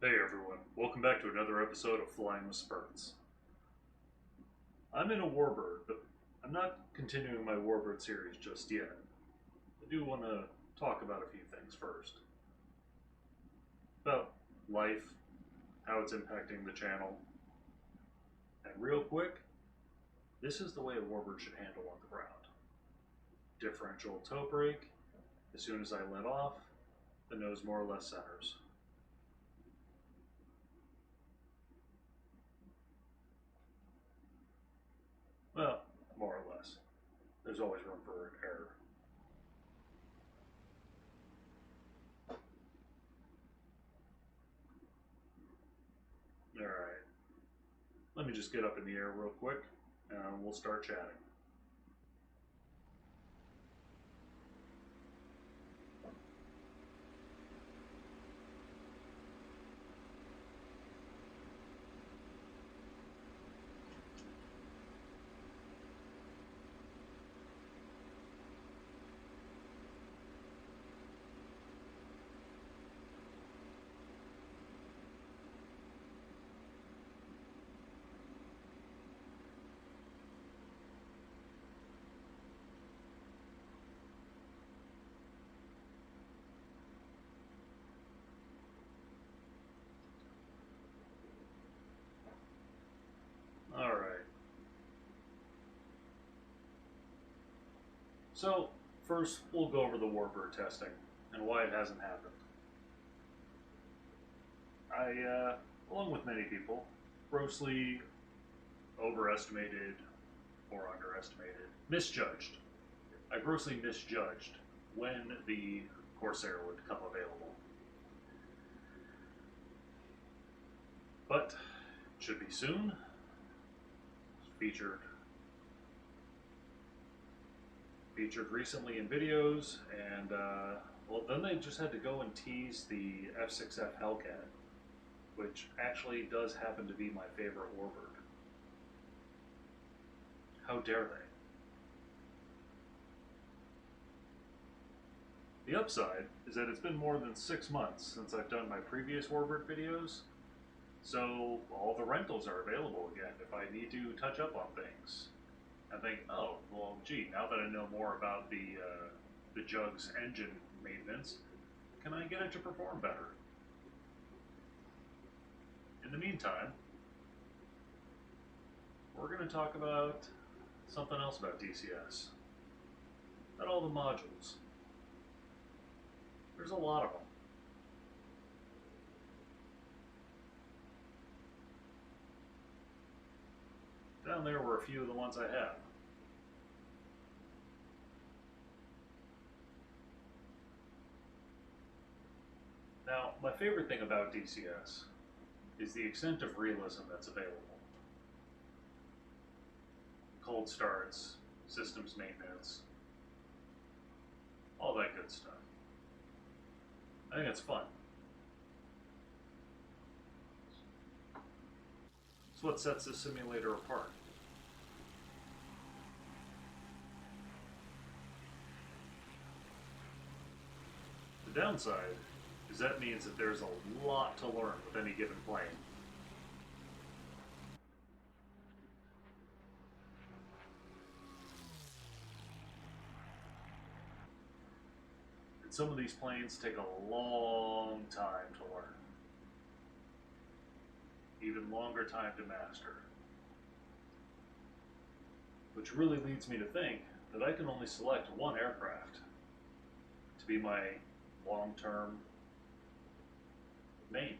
Hey everyone, welcome back to another episode of Flying with Spurts. I'm in a warbird, but I'm not continuing my warbird series just yet. I do want to talk about a few things first. About life, how it's impacting the channel, and real quick, this is the way a warbird should handle on the ground. Differential toe brake, as soon as I let off, the nose more or less centers. Well, more or less. There's always room for error. Alright, let me just get up in the air real quick and we'll start chatting. Alright. So, first we'll go over the warbird testing and why it hasn't happened. I, along with many people, grossly overestimated or underestimated, misjudged. I grossly misjudged when the Corsair would come available. But it should be soon. Featured recently in videos, and well, then they just had to go and tease the F6F Hellcat, which actually does happen to be my favorite warbird. How dare they? The upside is that it's been more than 6 months since I've done my previous warbird videos, so all the rentals are available again if I need to touch up on things. I think, oh, well, gee, now that I know more about the Jug's engine maintenance, can I get it to perform better? In the meantime, we're going to talk about something else about DCS. About all the modules. There's a lot of them. Down there were a few of the ones I have. Now, my favorite thing about DCS is the extent of realism that's available. Cold starts, systems maintenance, all that good stuff. I think it's fun. It's what sets this simulator apart. The downside is that means that there's a lot to learn with any given plane. And some of these planes take a long time to learn. Even longer time to master. Which really leads me to think that I can only select one aircraft to be my long-term main.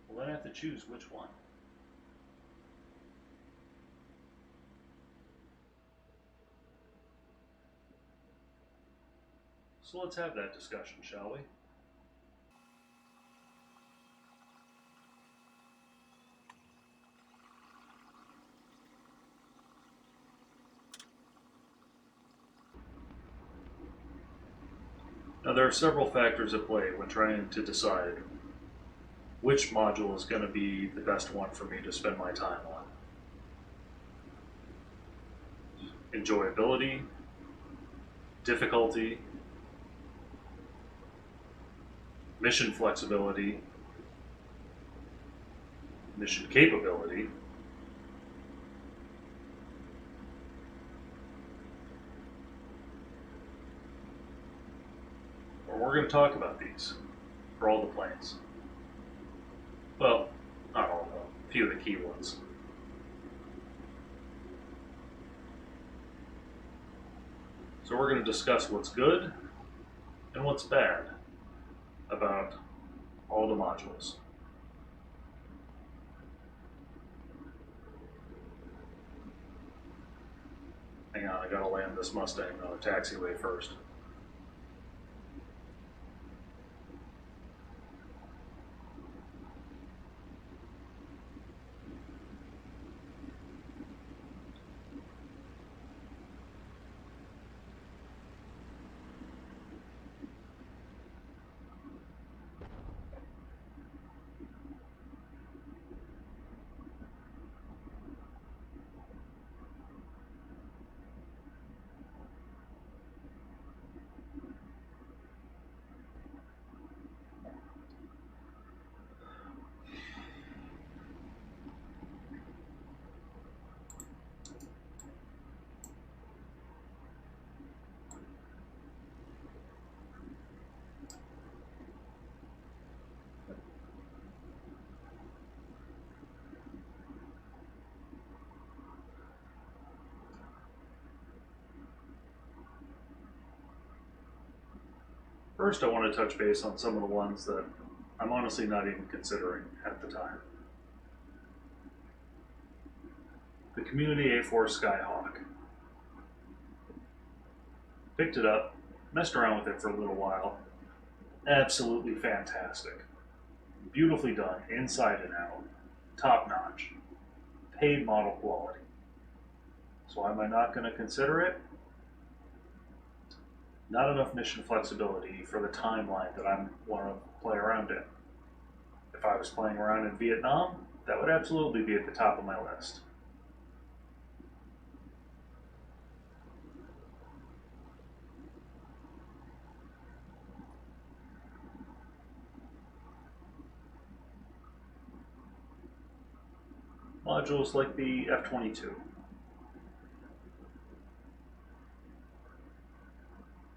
Well, then I have to choose which one. So let's have that discussion, shall we? Now, there are several factors at play when trying to decide which module is going to be the best one for me to spend my time on. Enjoyability, difficulty, mission flexibility, mission capability, we're going to talk about these for all the planes. Well, not all of them, a few of the key ones. So we're going to discuss what's good and what's bad about all the modules. Hang on, I gotta land this Mustang on a taxiway first. First, I want to touch base on some of the ones that I'm honestly not even considering at the time. The Community A4 Skyhawk. Picked it up, messed around with it for a little while. Absolutely fantastic. Beautifully done, inside and out. Top notch. Paid model quality. So why am I not going to consider it? Not enough mission flexibility for the timeline that I want to play around in. If I was playing around in Vietnam, that would absolutely be at the top of my list. Modules like the F-22.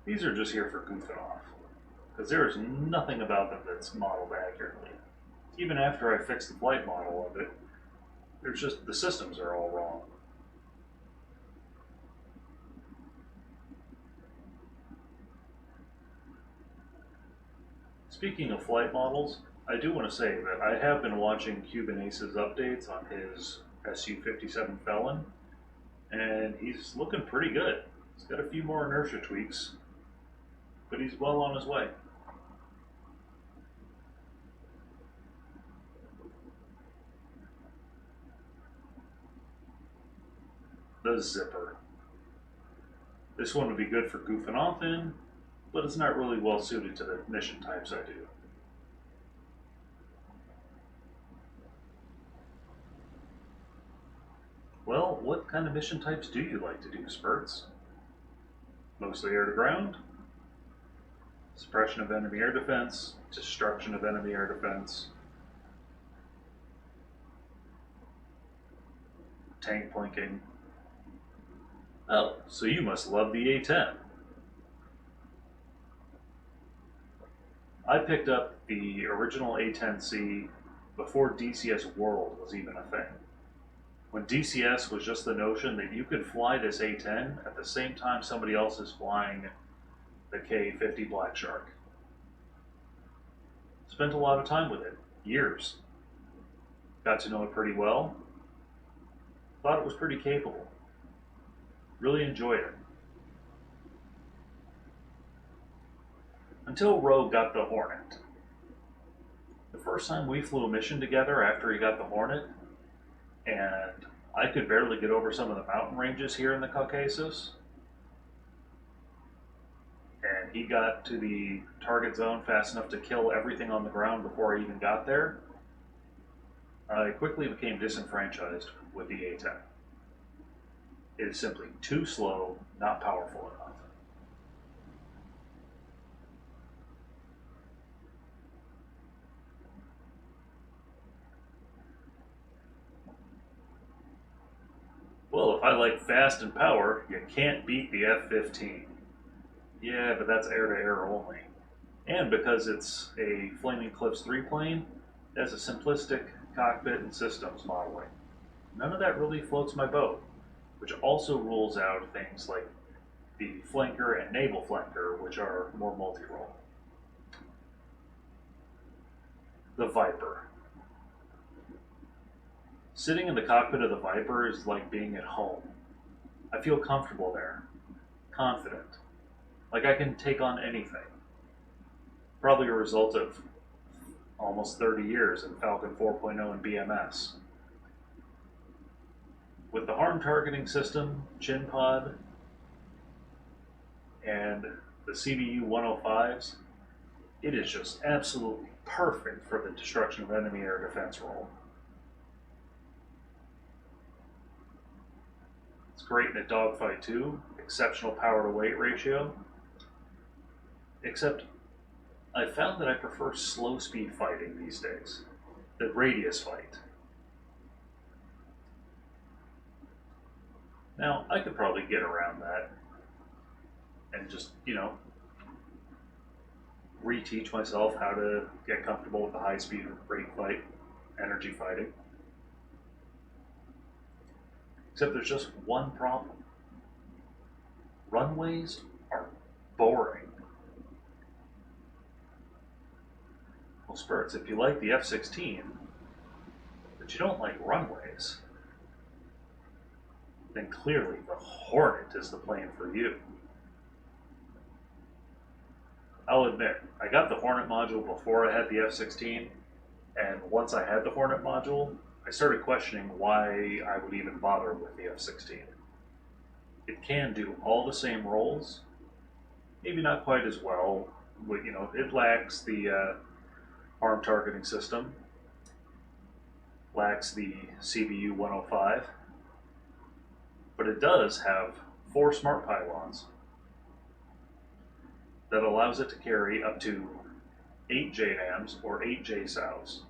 These are just here for goofing off, because there is nothing about them that's modeled accurately. Even after I fix the flight model of it, there's just, the systems are all wrong. Speaking of flight models, I do want to say that I have been watching Cuban Ace's updates on his Su-57 Felon, and he's looking pretty good. He's got a few more inertia tweaks, but he's well on his way. The Zipper. This one would be good for goofing off in, but it's not really well suited to the mission types I do. Well, what kind of mission types do you like to do, Spurts? Mostly air to ground? Suppression of enemy air defense, destruction of enemy air defense, tank plinking. Oh, so you must love the A-10. I picked up the original A-10C before DCS World was even a thing. When DCS was just the notion that you could fly this A-10 at the same time somebody else is flying the K-50 Black Shark. Spent a lot of time with it, years. Got to know it pretty well. Thought it was pretty capable. Really enjoyed it. Until Rogue got the Hornet. The first time we flew a mission together after he got the Hornet, and I could barely get over some of the mountain ranges here in the Caucasus, and he got to the target zone fast enough to kill everything on the ground before I even got there, I quickly became disenfranchised with the A-10. It is simply too slow, not powerful enough. Well, if I like fast and power, you can't beat the F-15. Yeah, but that's air-to-air only. And because it's a Flaming Cliffs 3 plane, it has a simplistic cockpit and systems modeling. None of that really floats my boat, which also rules out things like the flanker and naval flanker, which are more multi-role. The Viper. Sitting in the cockpit of the Viper is like being at home. I feel comfortable there, confident, like I can take on anything. Probably a result of almost 30 years in Falcon 4.0 and BMS. With the harm targeting system, chin pod, and the CBU 105s, it is just absolutely perfect for the destruction of enemy air defense role. It's great in a dogfight too, exceptional power to weight ratio, except I found that I prefer slow speed fighting these days, the radius fight. Now, I could probably get around that and just, reteach myself how to get comfortable with the high speed rate fight, energy fighting. Except there's just one problem. Runways are boring. Well, Spurts, if you like the F-16, but you don't like runways, then clearly the Hornet is the plane for you. I'll admit, I got the Hornet module before I had the F-16, and once I had the Hornet module, I started questioning why I would even bother with the F-16. It can do all the same roles, maybe not quite as well. It lacks the arm targeting system, lacks the CBU 105, but it does have 4 smart pylons that allows it to carry up to 8 JDAMs or 8 JSOWs.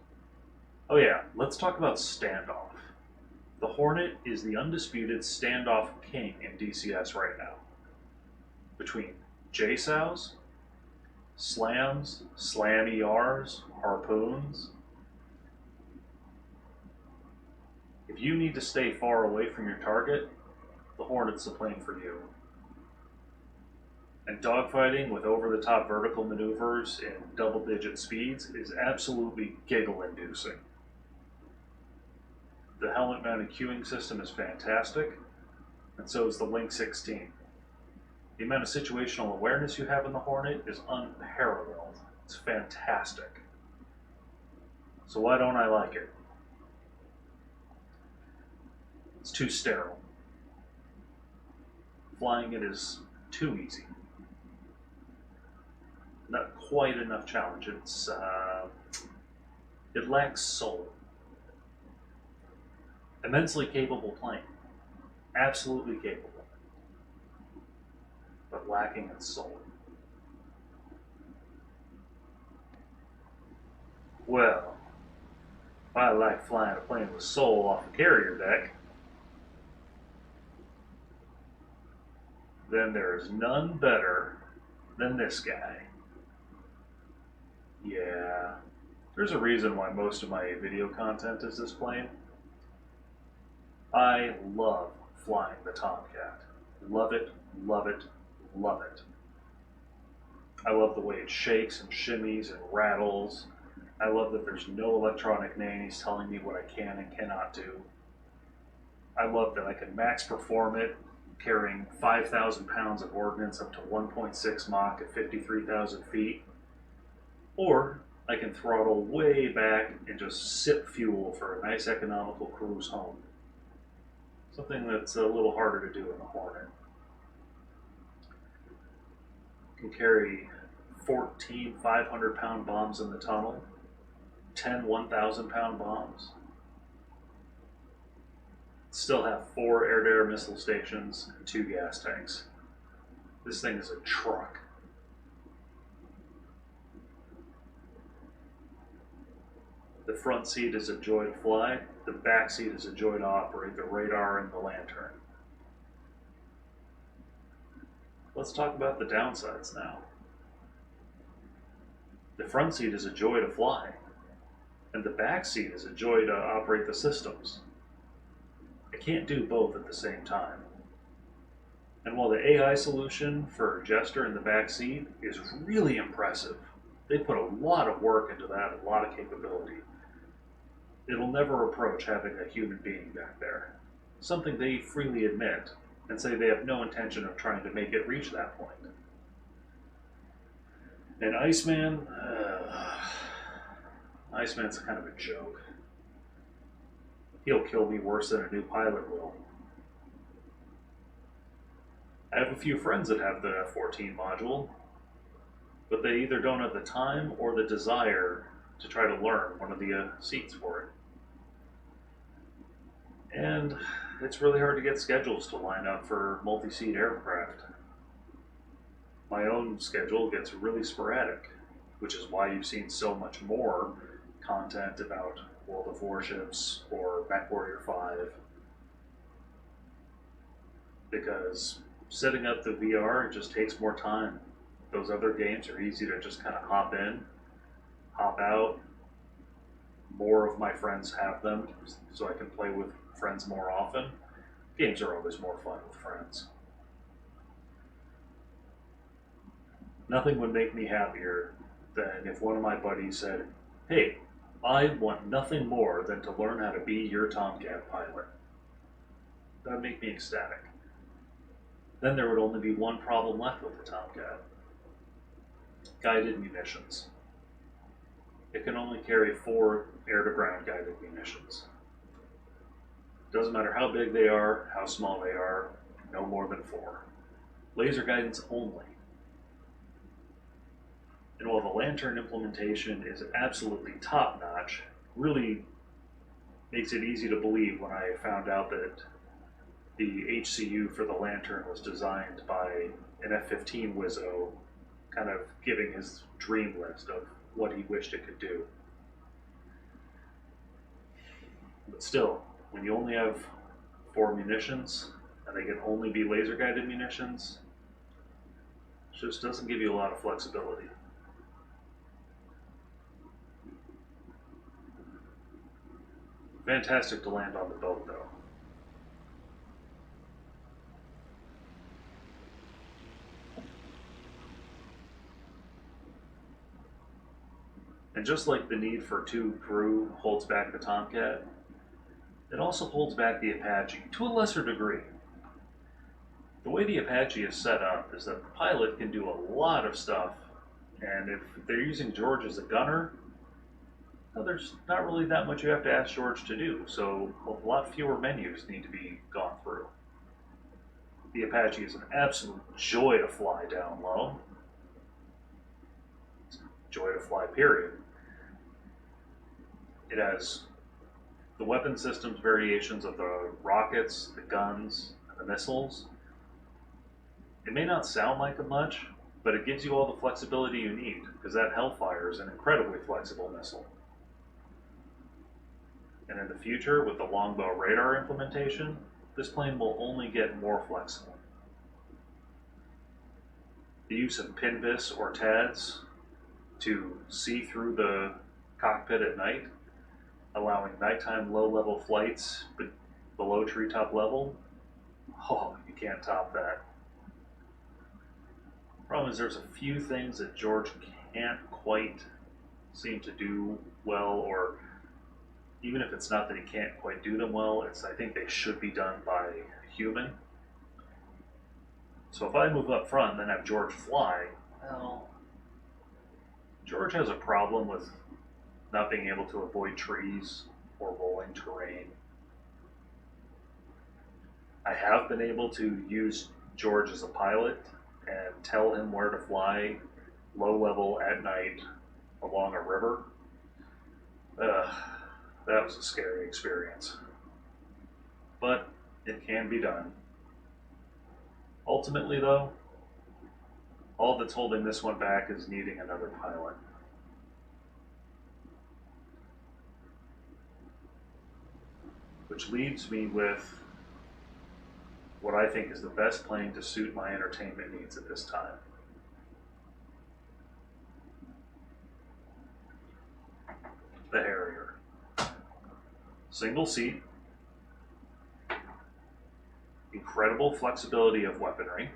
Oh yeah, let's talk about standoff. The Hornet is the undisputed standoff king in DCS right now. Between JSOWs, slams, slam ERs, harpoons. If you need to stay far away from your target, the Hornet's the plane for you. And dogfighting with over-the-top vertical maneuvers in double-digit speeds is absolutely giggle-inducing. The helmet-mounted queuing system is fantastic, and so is the Link 16. The amount of situational awareness you have in the Hornet is unparalleled. It's fantastic. So why don't I like it? It's too sterile. Flying it is too easy. Not quite enough challenge. It lacks soul. Immensely capable plane. Absolutely capable. But lacking in soul. Well, if I like flying a plane with soul off a carrier deck, then there's none better than this guy. Yeah, there's a reason why most of my video content is this plane. I love flying the Tomcat. Love it, love it, love it. I love the way it shakes and shimmies and rattles. I love that there's no electronic nannies telling me what I can and cannot do. I love that I can max perform it, carrying 5,000 pounds of ordnance up to 1.6 Mach at 53,000 feet. Or I can throttle way back and just sip fuel for a nice economical cruise home. Something that's a little harder to do in the Hornet. Can carry 14 500-pound bombs in the tunnel, 10 1,000-pound bombs. Still have 4 air-to-air missile stations and 2 gas tanks. This thing is a truck. The front seat is a joy to fly. The back seat is a joy to operate the radar and the lantern. Let's talk about the downsides now. The front seat is a joy to fly, and the back seat is a joy to operate the systems. I can't do both at the same time. And while the AI solution for Jester in the back seat is really impressive, they put a lot of work into that, a lot of capability. It'll never approach having a human being back there, something they freely admit and say they have no intention of trying to make it reach that point. And Iceman's kind of a joke. He'll kill me worse than a new pilot will. I have a few friends that have the F-14 module, but they either don't have the time or the desire to try to learn one of the seats for it. And it's really hard to get schedules to line up for multi-seat aircraft. My own schedule gets really sporadic, which is why you've seen so much more content about World of Warships or MechWarrior 5. Because setting up the VR just takes more time. Those other games are easy to just kind of hop in, hop out. More of my friends have them, so I can play with friends more often. Games are always more fun with friends. Nothing would make me happier than if one of my buddies said, "Hey, I want nothing more than to learn how to be your Tomcat pilot." That would make me ecstatic. Then there would only be one problem left with the Tomcat: guided munitions. It can only carry 4 air-to-ground guided munitions. Doesn't matter how big they are, how small they are, no more than 4. Laser guidance only. And while the Lantern implementation is absolutely top-notch, really makes it easy to believe when I found out that the HCU for the Lantern was designed by an F-15 Wizzo, kind of giving his dream list of what he wished it could do. But still, when you only have 4 munitions, and they can only be laser-guided munitions, it just doesn't give you a lot of flexibility. Fantastic to land on the boat, though. And just like the need for 2 crew holds back the Tomcat, it also holds back the Apache to a lesser degree. The way the Apache is set up is that the pilot can do a lot of stuff, and if they're using George as a gunner, well, there's not really that much you have to ask George to do, so a lot fewer menus need to be gone through. The Apache is an absolute joy to fly down low. Joy to fly, period. It has the weapon systems variations of the rockets, the guns, and the missiles. It may not sound like it much, but it gives you all the flexibility you need, because that Hellfire is an incredibly flexible missile. And in the future, with the longbow radar implementation, this plane will only get more flexible. The use of PINVIS or TADS to see through the cockpit at night, allowing nighttime low-level flights below treetop level, oh, you can't top that. Problem is there's a few things that George can't quite seem to do well, or even if it's not that he can't quite do them well, I think they should be done by a human. So if I move up front and then have George fly, well, George has a problem with not being able to avoid trees or rolling terrain. I have been able to use George as a pilot and tell him where to fly low level at night along a river. That was a scary experience. But it can be done. Ultimately though, all that's holding this one back is needing another pilot. Which leaves me with what I think is the best plane to suit my entertainment needs at this time. The Harrier. Single seat, incredible flexibility of weaponry,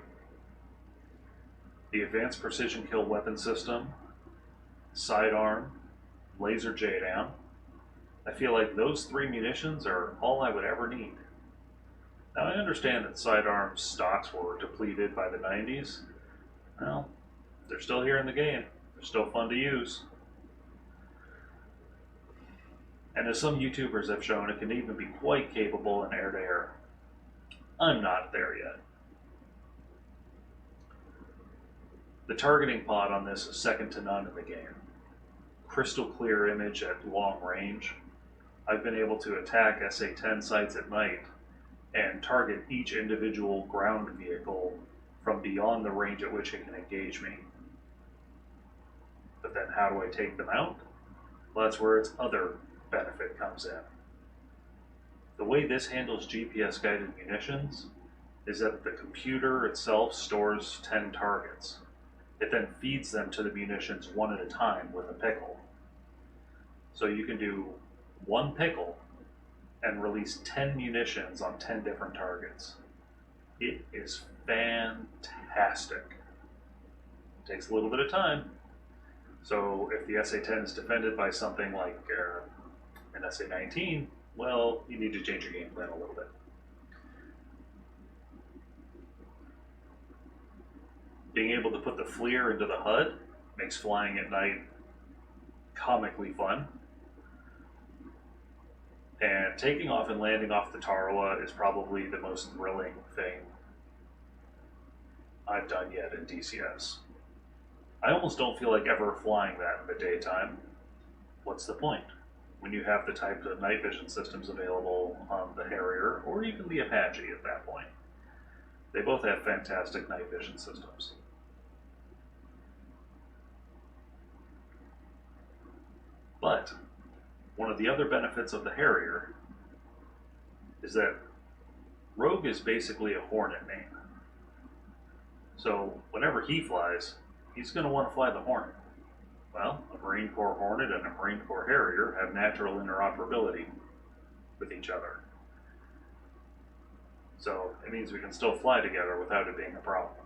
the advanced precision kill weapon system, sidearm, laser J-down. I feel like those 3 munitions are all I would ever need. Now I understand that sidearm stocks were depleted by the 90s. Well, they're still here in the game. They're still fun to use. And as some YouTubers have shown, it can even be quite capable in air-to-air. I'm not there yet. The targeting pod on this is second to none in the game. Crystal clear image at long range. I've been able to attack SA-10 sites at night and target each individual ground vehicle from beyond the range at which it can engage me. But then how do I take them out? Well, that's where its other benefit comes in. The way this handles GPS guided munitions is that the computer itself stores 10 targets. It then feeds them to the munitions one at a time with a pickle. So you can do 1 pickle and release 10 munitions on 10 different targets. It is fantastic. It takes a little bit of time. So if the SA-10 is defended by something like an SA-19, well, you need to change your game plan a little bit. Being able to put the FLIR into the HUD makes flying at night comically fun. And taking off and landing off the Tarawa is probably the most thrilling thing I've done yet in DCS. I almost don't feel like ever flying that in the daytime. What's the point? When you have the type of night vision systems available on the Harrier, or even the Apache at that point. They both have fantastic night vision systems. But one of the other benefits of the Harrier is that Rogue is basically a Hornet name. So whenever he flies, he's going to want to fly the Hornet. Well, a Marine Corps Hornet and a Marine Corps Harrier have natural interoperability with each other. So it means we can still fly together without it being a problem.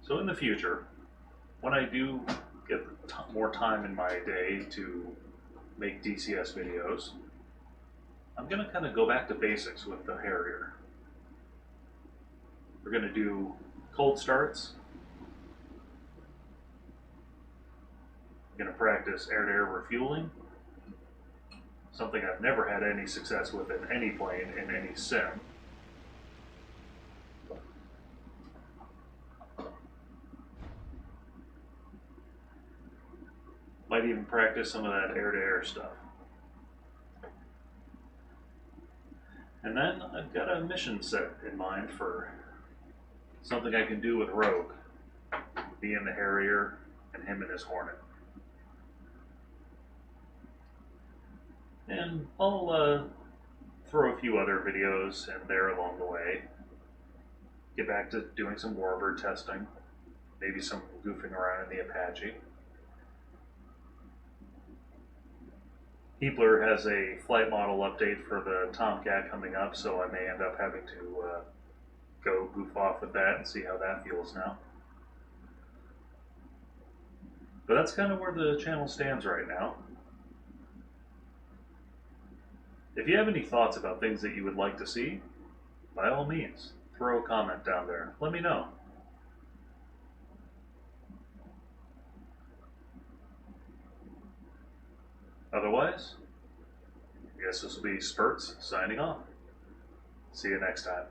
So in the future, when I do get more time in my day to make DCS videos, I'm going to kind of go back to basics with the Harrier. We're going to do cold starts. I'm going to practice air-to-air refueling, something I've never had any success with in any plane in any sim. Might even practice some of that air-to-air stuff. And then I've got a mission set in mind for something I can do with Rogue, me and the Harrier, and him and his Hornet. And I'll throw a few other videos in there along the way. Get back to doing some warbird testing, maybe some goofing around in the Apache. Heapler has a flight model update for the Tomcat coming up, so I may end up having to go goof off with that and see how that feels now. But that's kind of where the channel stands right now. If you have any thoughts about things that you would like to see, by all means, throw a comment down there. Let me know. Otherwise, I guess this will be Spurts signing off. See you next time.